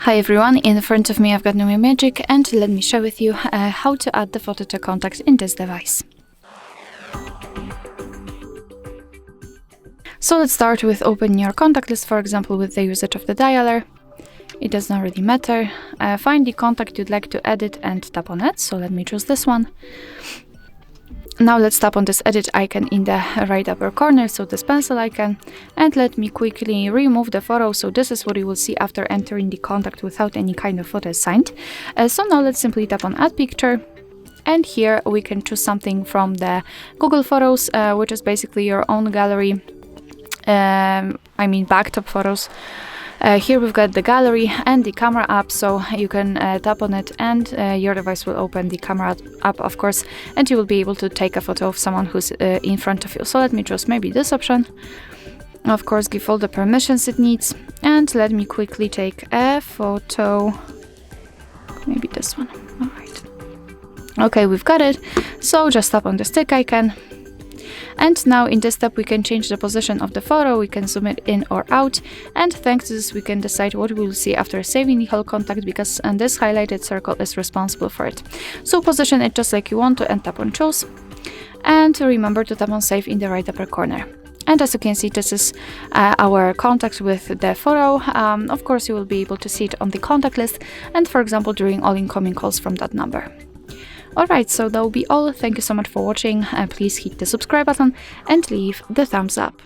Hi everyone, in front of me I've got Nubia Magic, and let me share with you how to add the photo to contacts in this device. So let's start with opening your contact list, for example with the usage of the dialer. It does not really matter. Find the contact you'd like to edit and tap on it, so let me choose this one. Now let's tap on this edit icon in the right upper corner, so this pencil icon, and let me quickly remove the photo. So this is what you will see after entering the contact without any kind of photo assigned. So now let's simply tap on add picture, and here we can choose something from the Google Photos, which is basically your own gallery, backtop photos. Here we've got the gallery and the camera app, so you can tap on it and your device will open the camera app, of course, and you will be able to take a photo of someone who's in front of you. So let me choose maybe this option. Of course, give all the permissions it needs, and let me quickly take a photo, maybe this one. All right. Okay, we've got it. So just tap on the stick icon. And now in this step we can change the position of the photo, we can zoom it in or out, and thanks to this we can decide what we will see after saving the whole contact, because this highlighted circle is responsible for it. So position it just like you want to and tap on choose, and remember to tap on save in the right upper corner. And as you can see, this is our contact with the photo. Of course you will be able to see it on the contact list, and for example during all incoming calls from that number. Alright, so that will be all. Thank you so much for watching. Please hit the subscribe button and leave the thumbs up.